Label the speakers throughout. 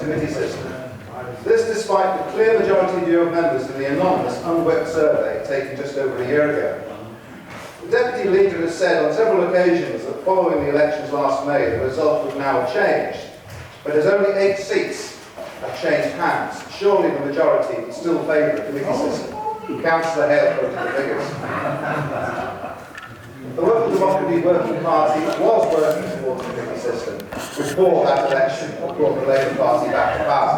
Speaker 1: committee system. This despite the clear majority view of members in the anonymous unwhipped survey taken just over a year ago. The Deputy Leader has said on several occasions that following the elections last May, the result would now have changed. But as only 8 seats have changed hands, surely the majority would still favour a committee system. Councillor Hale quoted the figures. The Local Democracy Working Party was working towards a committee system before that election brought the Labour Party back to power.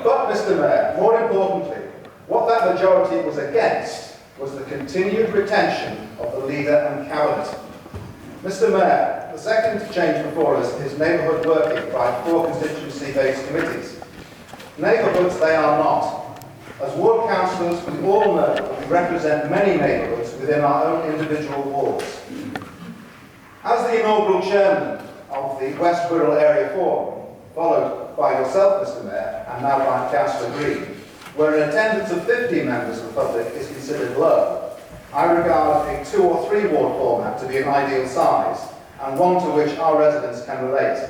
Speaker 1: But, Mr Mayor, more importantly, what that majority was against was the continued retention of the leader and cabinet. Mr Mayor, the second change before us is neighbourhood working by 4 constituency-based committees. Neighbourhoods they are not. As ward councillors, we all know that we represent many neighbourhoods within our own individual wards. As the inaugural chairman of the West Wirral Area Forum, followed by yourself, Mr Mayor, and now by Councillor Green, where an attendance of 50 members of the public is considered low, I regard a 2 or 3 ward format to be an ideal size, and one to which our residents can relate.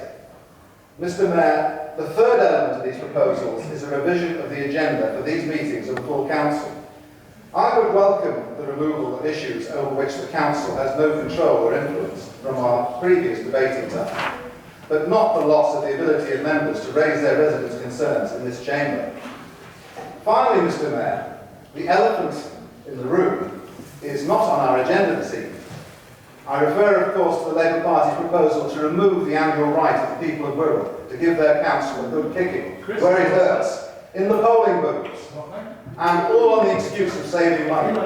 Speaker 1: Mr Mayor, the third element of these proposals is a revision of the agenda for these meetings of the full council. I would welcome the removal of issues over which the council has no control or influence from our previous debating time, but not the loss of the ability of members to raise their residents' concerns in this chamber. Finally, Mr Mayor, the elephant in the room is not on our agenda this evening. I refer, of course, to the Labour Party's proposal to remove the annual right of the people of Wirral to give their council a good kicking, where it hurts, in the polling booths, and all on the excuse of saving money.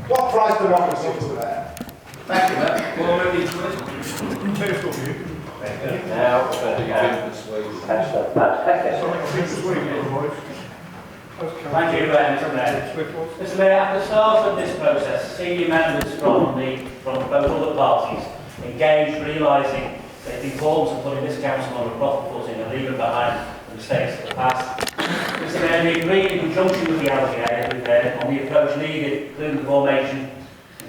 Speaker 1: What price democracy, Mr Mayor? Thank you, Mayor.
Speaker 2: Thank you, Mr Mayor. Mr Mayor, at the start of this process, senior members from both other parties engaged, realising the importance of putting this council on a proper footing and leaving behind the mistakes of the past. Mr Mayor, we agreed in conjunction with the LGA, as we've heard, on the approach needed, including the formation,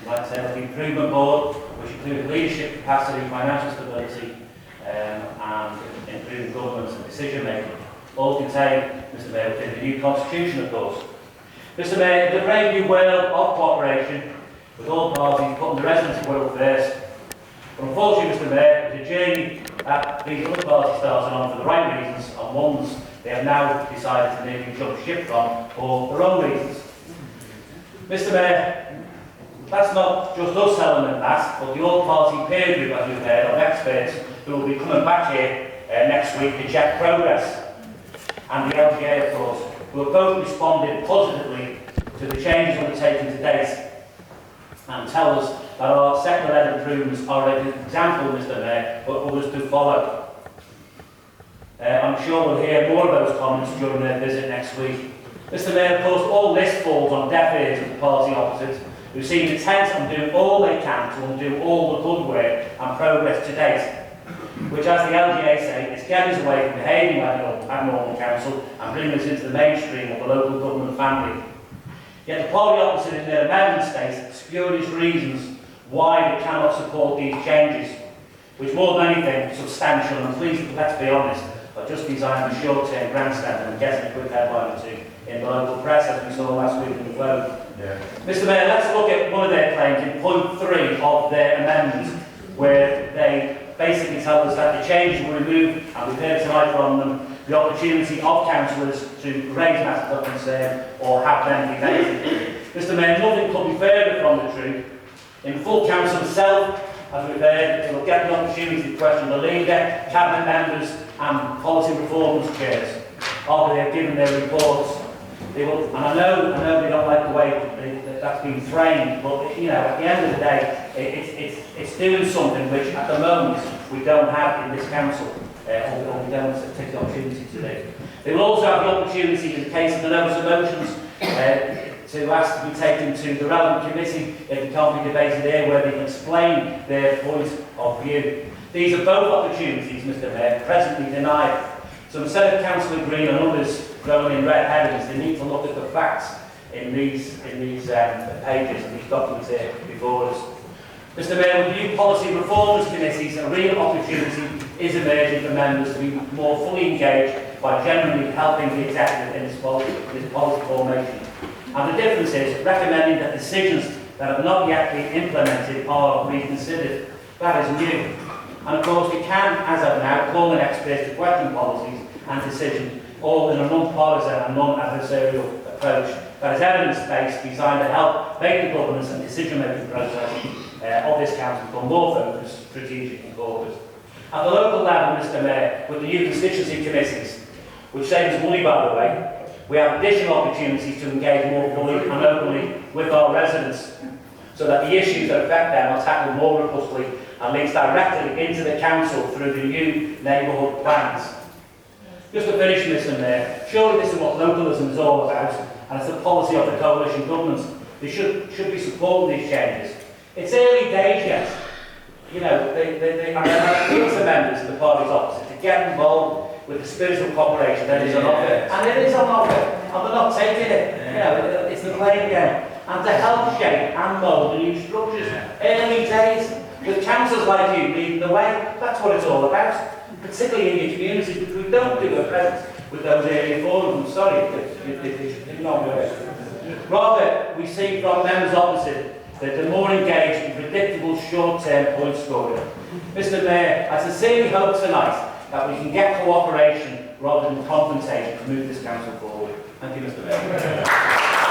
Speaker 2: like I said, of the improvement board, which included leadership capacity, financial stability, and improving governance and decision making. All contained, Mr Mayor, within the new constitution, of course. Mr Mayor, the brave new world of cooperation with all parties putting the residents of Wirral first. But unfortunately, Mr Mayor, the journey that these other parties started on for the right reasons and ones they have now decided to maybe jump ship from for the wrong reasons. Mr Mayor, that's not just us telling them that, but the all-party peer group, as we've heard, of experts who will be coming back here next week to check progress. And the LGA, of course, who have both responded positively to the changes undertaken to date and tell us that our sector-led improvements are an example, Mr Mayor, for others to follow. I'm sure we'll hear more of those comments during their visit next week. Mr Mayor, of course, all this falls on deaf ears of the party opposite, who seem intent on doing all they can to undo all the good work and progress to date, which, as the LGA say, is getting us away from behaving like an abnormal council and bringing us into the mainstream of the local government family. Yet the party opposite in their amendment states spurious reasons why they cannot support these changes, which more than anything substantial and please, let's be honest, are just designed for short-term grandstanding and getting a quick headline or two in the local press, as we saw last week in the Globe. Yeah. Mr Mayor, let's look at one of their claims in point 3 of their amendment, where they basically tell us that the changes will remove, and we've heard tonight from them, the opportunity of councillors to raise matters of concern or have them debated. Mr Mayor, nothing could be further from the truth. In full council itself, as we've heard, they will get the opportunity to question the leader, cabinet members and policy reformers chairs after they have given their reports. They will, and I know they don't like the way that's been framed, but you know, at the end of the day, it's doing something which at the moment we don't have in this council, or we don't take the opportunity to do. They will also have the opportunity, in the case of the notice of motions, to ask to be taken to the relevant committee if it can't be debated here, where they can explain their point of view. These are both opportunities, Mr Mayor, presently denied. So instead of Councillor Green and others growing in red herrings, they need to look at the facts in these pages and these documents here before us. Mr Mayor, with new policy reformers committees, a real opportunity is emerging for members to be more fully engaged by generally helping the executive in this policy formation. And the difference is recommending that decisions that have not yet been implemented are reconsidered. That is new. And of course, we can, as of now, call on experts to question policies and decisions, all in a non-partisan and non-adversarial approach that is evidence-based, designed to help make the governance and decision-making process of this council become more focused, strategic and focused. At the local level, Mr Mayor, with the new constituency committees, which saves us money, by the way, we have additional opportunities to engage more fully and openly with our residents, so that the issues that affect them are tackled more robustly and linked directly into the council through the new neighbourhood plans. Just to finish, Mr Mayor, surely this is what localism is all about, and it's the policy of the coalition government. They should be supporting these changes. It's early days yet. You know, they appeal to members of the party's opposite to get involved with the spirit of cooperation that is on offer. And it is on offer, and they're not taking it. You know, it's the playing game. And to help shape and mould the new structures. Early days, with councils like you leading the way, that's what it's all about. Particularly in your communities, which we don't do at present with those area forums. Sorry, it's not good. Rather, we see from members opposite that they're more engaged in predictable short-term point scoring. Mr Mayor, I sincerely hope tonight that we can get cooperation rather than confrontation to move this council forward. Thank you, Mr Mayor.